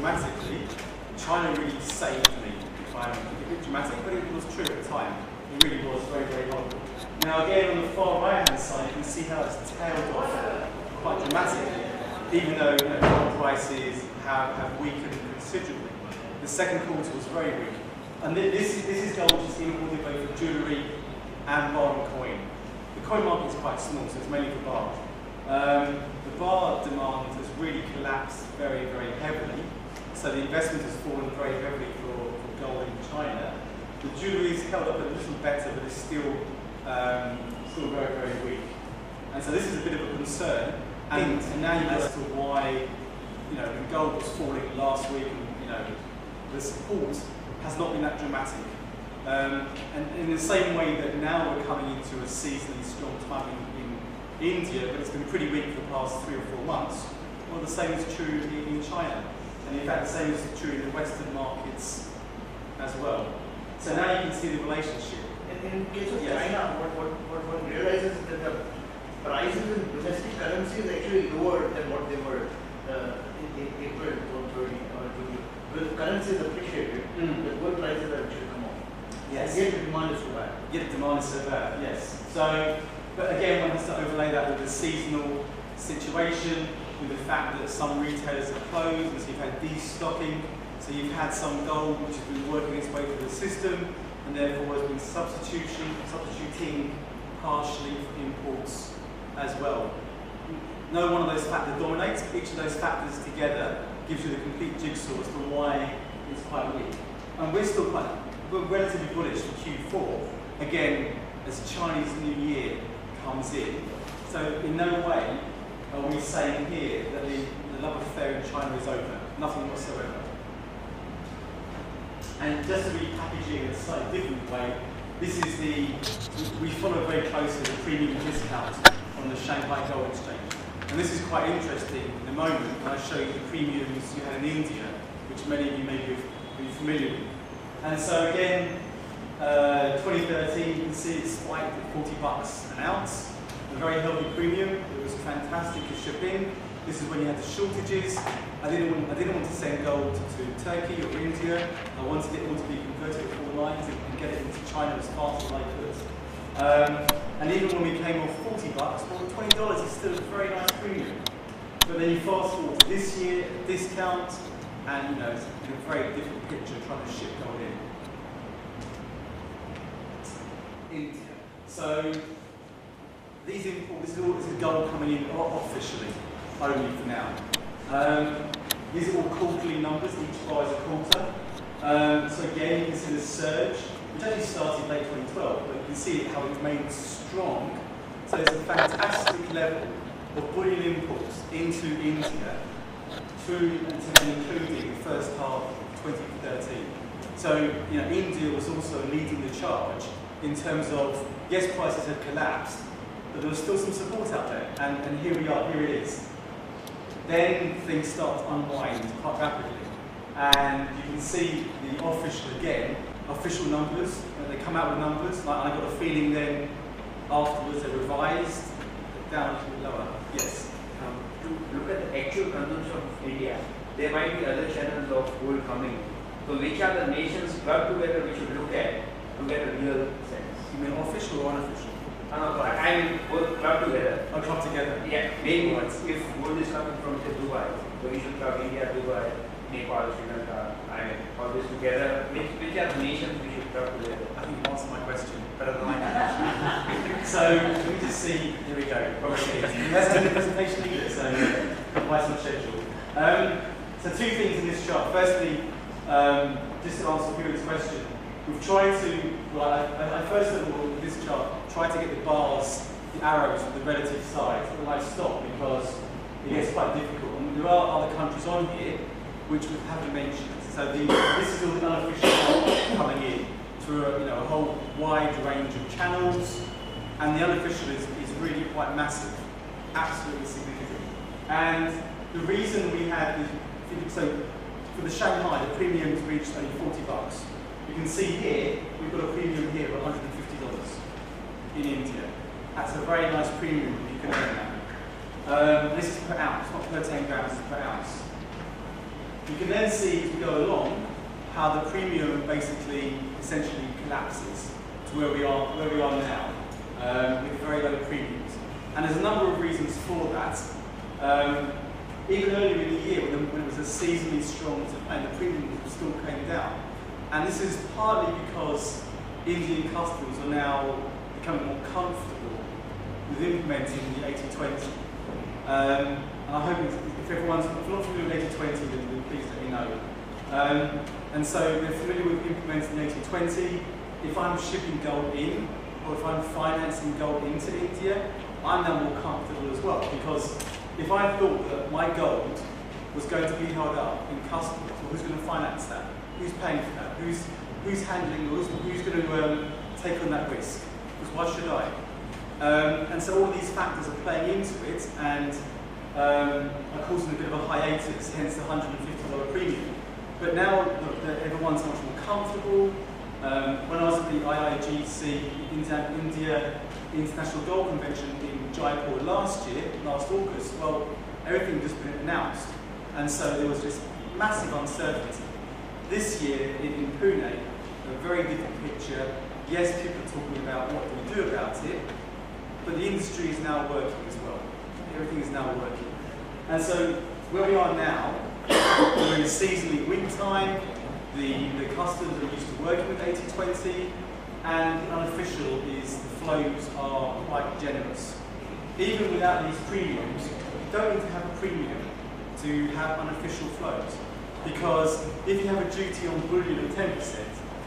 dramatically, China really saved me. If I'm a bit dramatic, but it was true at the time. It really was very, very horrible. Now again, on the far right-hand side, you can see how it's tailed off quite dramatically, even though gold prices have weakened considerably. The second quarter was very weak. And this is gold which is imported both for jewellery and bar and coin. The coin market is quite small, so it's mainly for bar. The bar demand has really collapsed very, very heavily. So the investment has fallen very heavily for gold in China. The jewellery is held up a little better, but it's still very, very weak. And so this is a bit of a concern. And now you as to why, when gold was falling last week, and the support has not been that dramatic. And in the same way that now we're coming into a seasonally strong time in India, but it's been pretty weak for the past 3 or 4 months. Well, the same is true in China. And in fact, the same is true in the Western markets as well. So now you can see the relationship. In case of China, what one realizes is that the prices in domestic currency is actually lower than what they were in April 2020. When the currency is appreciated, the gold prices have actually come off. Yes. Yet the demand is so bad. Yet the demand is so bad, yes. So, but again, one has to overlay that with the seasonal situation, with the fact that some retailers are closed, and so you've had destocking, so you've had some gold which has been working its way through the system, and therefore has been substituting partially for imports as well. No one of those factors dominates, but each of those factors together gives you the complete jigsaw as to why it's quite weak. And we're relatively bullish for Q4, again, as Chinese New Year comes in. So in no way are we saying here that the love affair in China is over. Nothing whatsoever. And just to repackage it in a slightly different way, we follow very closely the premium discount on the Shanghai Gold Exchange. And this is quite interesting in a moment when I show you the premiums you had in India, which many of you may be familiar with. And so again, 2013, you can see it spiked at $40 an ounce, a very healthy premium. It was fantastic to ship in. This is when you had the shortages. I didn't want to send gold to Turkey or India. I wanted it all to be converted to 4 lines and get it into China as fast as I could. And even when we came off $40, well, $20 is still a very nice premium. But then you fast forward to this year, discount, and it's been a very different picture trying to ship gold in. India. So these imports, this is gold coming in officially, only for now. These are all quarterly numbers, each bar is a quarter. So again, you can see the surge, which actually started late 2012, but you can see how it remains strong. So it's a fantastic level of bullion imports into India through and including the first half of 2013. So India was also leading the charge in terms of, yes, prices had collapsed, but there was still some support out there, and here we are, here it is. Then things start to unwind quite rapidly, and you can see the official numbers. They come out with numbers, and I got a feeling then afterwards they revised down a little lower. Yes. To look at the actual consumption of India, there might be other channels of gold coming. So which are the nations clubbed together we should look at to get a real sense? You mean official or unofficial? I mean both clubbed together. Oh, clubbed together. Yeah. Maybe if gold is coming from say Dubai, so we should club India, Dubai, Nepal, Sri Lanka, all this together. Which are the nations we should club together? I think you answered my question better than I can. So let me just see. Here we go. Probably. Let's do the presentation either. So quite some schedule. So 2 things in this chart. Firstly, just to answer Philip's question, we've tried to. Well, I first of all with this chart tried to get the bars, the arrows, the relative size. But I stopped because it gets quite difficult. And there are other countries on here which we haven't mentioned. So this is all the unofficial coming in through a whole wide range of channels, and the unofficial is really quite massive, absolutely significant. And the reason we had so for the Shanghai, the premiums reached only $40. You can see here we've got a premium here of $150 in India. That's a very nice premium if you can earn that. This is per ounce, not per 10 grams, it's per ounce. You can then see as we go along how the premium basically essentially collapses to where we are now, with very low premiums. And there's a number of reasons for that. Even earlier in the year, when it was a seasonally strong supply, the premiums still came down. And this is partly because Indian customers are now becoming more comfortable with implementing the 80-20. And I hope if everyone's not familiar with 80-20, then please let me know. And so they're familiar with implementing 80-20. If I'm shipping gold in, or if I'm financing gold into India, I'm now more comfortable as well, because if I thought that my gold was going to be held up in customs, well, who's going to finance that? Who's paying for that? Who's handling, who's going to take on that risk? Because why should I? And so all these factors are playing into it and are causing a bit of a hiatus, hence the $150 premium. But now everyone's much more comfortable. When I was at the IAIP India International Gold Convention in Jaipur last August, well, everything just been announced. And so there was this massive uncertainty. This year in Pune, a very different picture. Yes, people are talking about what do we do about it, but the industry is now working as well. Everything is now working. And so where we are now, we're in seasonally weak time. The customers are used to working with 80-20, and the unofficial is the flows are quite generous. Even without these premiums, you don't need to have a premium to have unofficial flows. Because if you have a duty on bullion of 10%,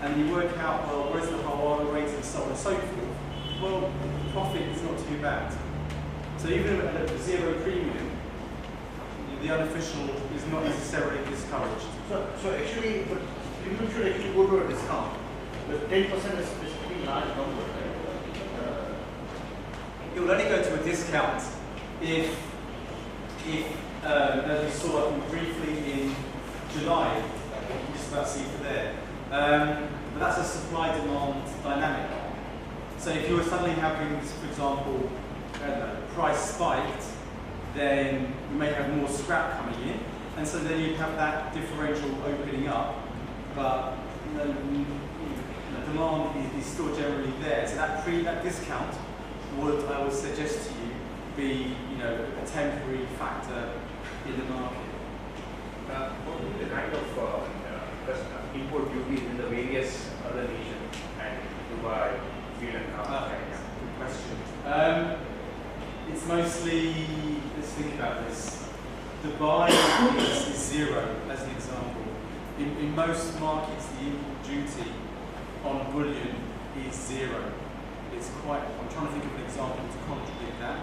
and you work out, well, where's the Hawala rate and so on and so forth, well, the profit is not too bad. So even at a zero premium, the unofficial is not necessarily discouraged. So actually, but people should actually go to a discount. Because 10% is a pretty large number, right? You'll only go to a discount if as we saw briefly in July, you just about see it there. But that's a supply-demand dynamic. So if you were suddenly having, for example, price spiked, then you may have more scrap coming in, and so then you'd have that differential opening up, but demand is still generally there. So that discount would, I would suggest to you, be a temporary factor in the market. What would be the kind of import duties in the various other nations, and Dubai, Sri Lanka? Good question. It's mostly, let's think about this. Dubai is zero, as an example. In most markets, the import duty on bullion is zero. It's quite, I'm trying to think of an example to contradict that.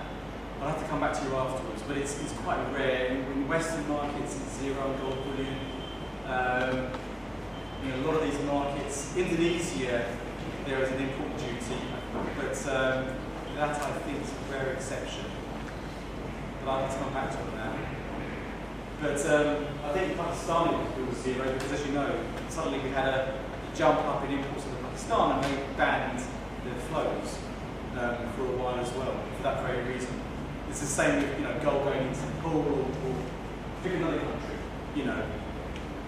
I'll have to come back to you afterwards, but it's quite rare. In Western markets, it's zero on gold bullion. A lot of these markets, Indonesia, there is an import duty, but that I think is a rare exception. But I'll have to come back to that. But I think Pakistan was zero because, as you know, suddenly we had a jump up in imports into Pakistan and they banned their flows for a while as well, for that very reason. It's the same with gold going into Nepal or pick another country.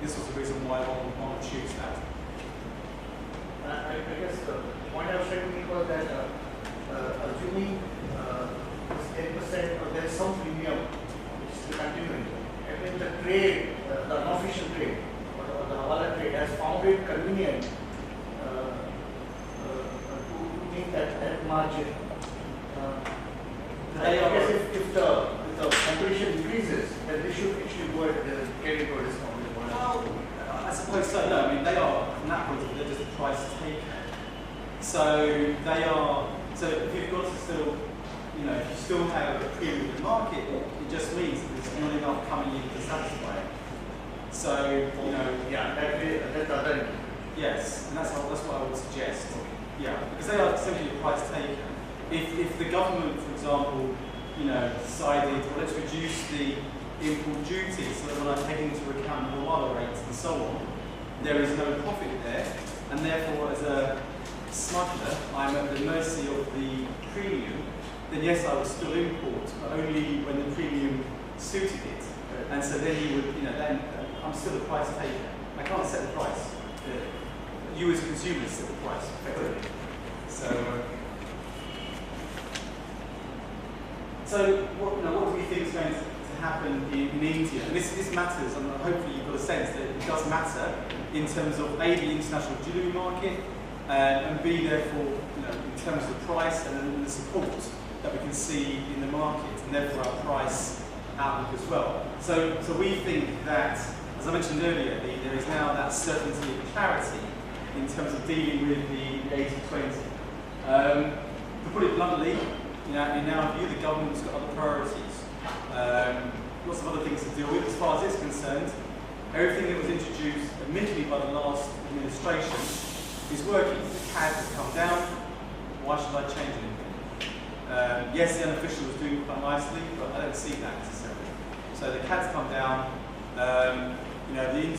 This was the reason why one would choose that. I guess the point I was trying to make was that assuming 10% or there is some premium which is continuing, and then the trade, the unofficial trade or the Hawala trade has found it convenient to make that margin. I guess if the competition increases, then they should actually go and get into a discount. Well, I suppose so. No, I mean they are from that point of view, they're just a price taker. So they are. So if you've got to still, if you still have a premium in the market, it just means that there's not enough coming in to satisfy it. So yeah, that's the other. Yes, and that's what I would suggest. Yeah, because they are simply a price taker. If the government, for example, decided, well, let's reduce the import duties so that when I take into account the Hawala rates and so on, there is no profit there, and therefore as a smuggler, I'm at the mercy of the premium, then yes, I would still import, but only when the premium suited it. And so then you would, then I'm still the price taker. I can't set the price. You as consumers set the price, effectively. So what do we think is going to happen in India? And this matters, and hopefully you've got a sense that it does matter in terms of A, the international jewellery market, and B, therefore, in terms of price and then the support that we can see in the market, and therefore our price outlook as well. So we think that, as I mentioned earlier, there is now that certainty and clarity in terms of dealing with the 80-20. To put it bluntly, in our view, the government's got other priorities. Lots of other things to deal with. As far as it's concerned, everything that was introduced admittedly by the last administration is working. The CAD has come down. Why should I change anything? Yes, the unofficial was doing quite nicely, but I don't see that necessarily. So the CAD's come down. The